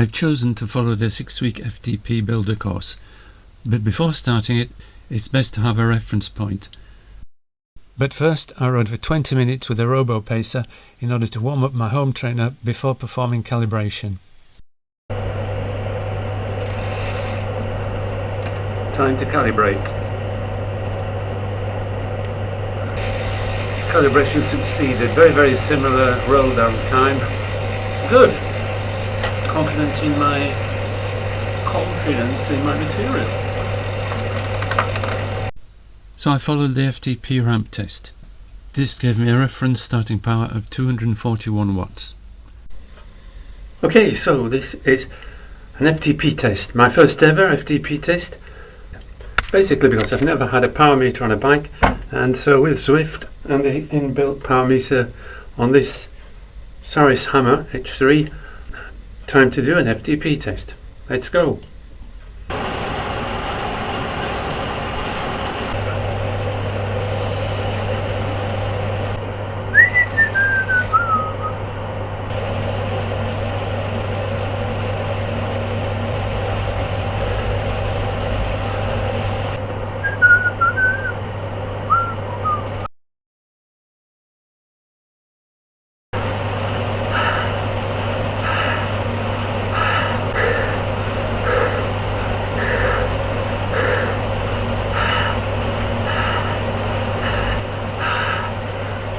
I've chosen to follow the 6-week FTP Builder course, but before starting it, it's best to have a reference point. But first, I rode for 20 minutes with a robo-pacer in order to warm up my home trainer before performing calibration. Time to calibrate. Calibration succeeded. Very similar roll down time. Good. Confident in my confidence in my material. So I followed the FTP ramp test. This gave me a reference starting power of 241 watts. Okay, so this is an FTP test, my first ever FTP test. Basically because I've never had a power meter on a bike, and so with Zwift and the inbuilt power meter on this Saris Hammer H3, time to do an FTP test. Let's go.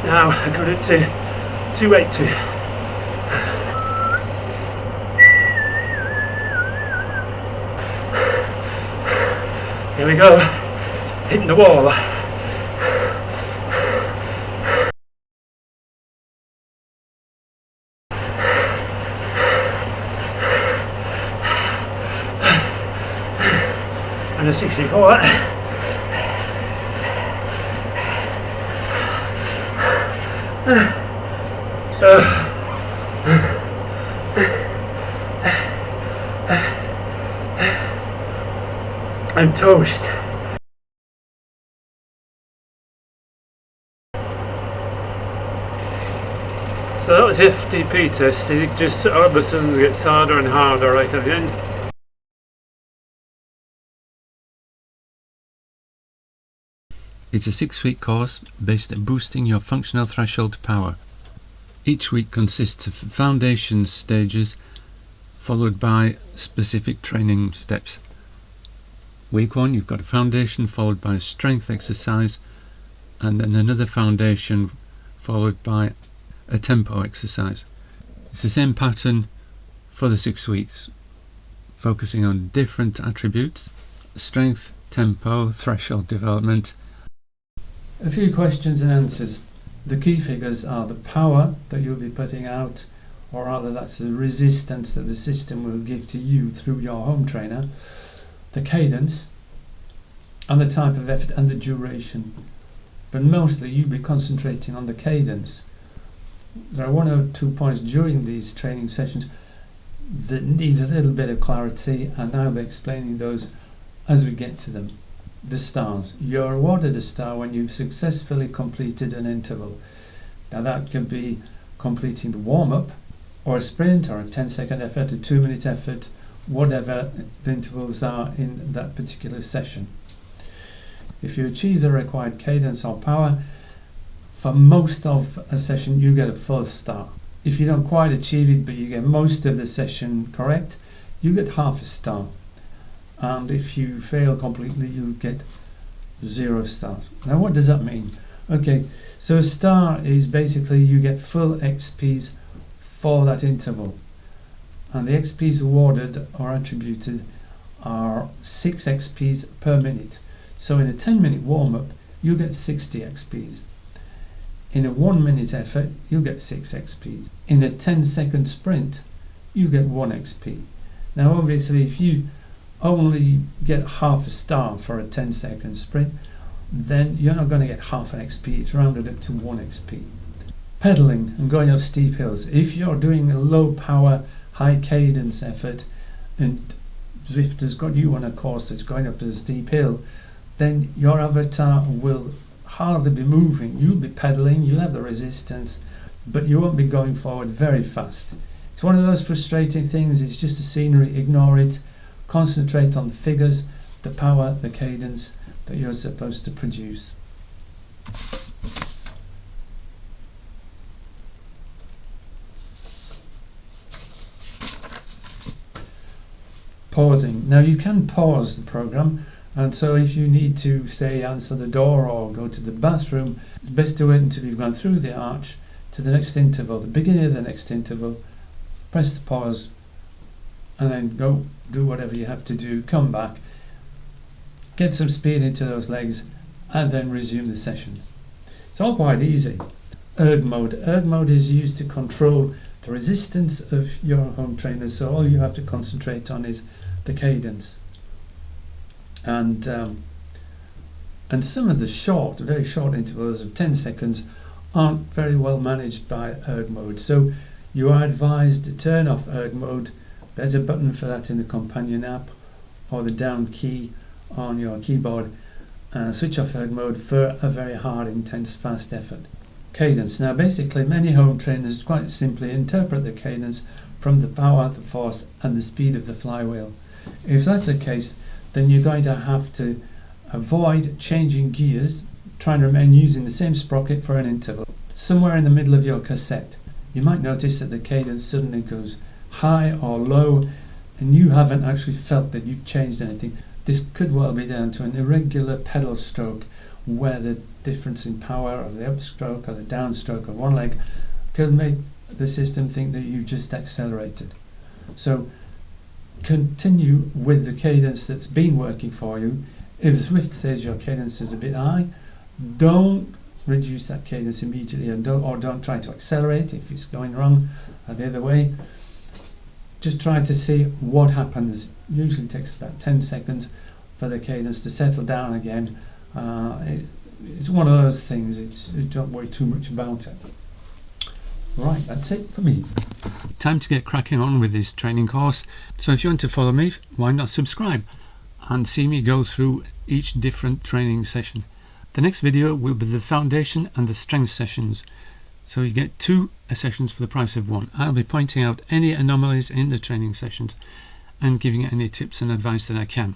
Now I got it to 280. Here we go, hitting the wall. And a 64. I'm toast. So that was the FTP test. It just all of a sudden gets harder and harder right at the end. It's a 6-week course based on boosting your functional threshold power. Each week consists of foundation stages followed by specific training steps. Week 1 you've got a foundation followed by a strength exercise, and then another foundation followed by a tempo exercise. It's the same pattern for the 6 weeks, focusing on different attributes: strength, tempo, threshold development. A few questions and answers. The key figures are the power that you'll be putting out, or rather that's the resistance that the system will give to you through your home trainer, the cadence, and the type of effort and the duration. But mostly you'll be concentrating on the cadence. There are 1 or 2 points during these training sessions that need a little bit of clarity, and I'll be explaining those as we get to them. The stars. You're awarded a star when you've successfully completed an interval. Now that can be completing the warm-up, or a sprint, or a 10-second effort, a 2-minute effort, whatever the intervals are in that particular session. If you achieve the required cadence or power, for most of a session you get a full star. If you don't quite achieve it but you get most of the session correct, you get half a star. And if you fail completely, you get 0 stars. Now what does that mean? Okay, so a star is basically you get full XPs for that interval, and the XPs awarded or attributed are 6 XPs per minute. So in a 10-minute warm-up you get 60 XPs. In a 1-minute effort you get 6 XPs. In a 10-second sprint you get 1 XP. Now obviously if you only get half a star for a 10-second sprint, then you're not going to get half an XP. It's rounded up to 1 XP. Pedaling and going up steep hills. If you're doing a low power, high cadence effort and Zwift has got you on a course that's going up a steep hill, then your avatar will hardly be moving. You'll be pedaling, you'll have the resistance, but you won't be going forward very fast. It's one of those frustrating things. It's just the scenery. Ignore it. Concentrate on the figures, the power, the cadence that you're supposed to produce. Pausing. Now you can pause the program, and so if you need to, say, answer the door or go to the bathroom, it's best to wait until you've gone through the arch to the next interval, the beginning of the next interval, press the pause, and then go do whatever you have to do, come back, get some speed into those legs, and then resume the session. It's all quite easy. Erg mode. Erg mode is used to control the resistance of your home trainer, so all you have to concentrate on is the cadence. And some of the short, very short intervals of 10 seconds aren't very well managed by erg mode. So you are advised to turn off erg mode. There's a button for that in the companion app, or the down key on your keyboard. Switch off erg mode for a very hard, intense, fast effort. Cadence. Now basically many home trainers quite simply interpret the cadence from the power, the force and the speed of the flywheel. If that's the case, then you're going to have to avoid changing gears, trying to remain using the same sprocket for an interval. Somewhere in the middle of your cassette, you might notice that the cadence suddenly goes high or low, and you haven't actually felt that you've changed anything. This could well be down to an irregular pedal stroke, where the difference in power of the upstroke or the downstroke of one leg could make the system think that you just accelerated. So continue with the cadence that's been working for you. If Zwift says your cadence is a bit high, don't reduce that cadence immediately, and don't try to accelerate if it's going wrong the other way. Just try to see what happens. It usually takes about 10 seconds for the cadence to settle down again. It's one of those things, don't worry too much about it. Right, that's it for me. Time to get cracking on with this training course. So if you want to follow me, why not subscribe and see me go through each different training session. The next video will be the foundation and the strength sessions. So you get 2 sessions for the price of 1. I'll be pointing out any anomalies in the training sessions and giving any tips and advice that I can.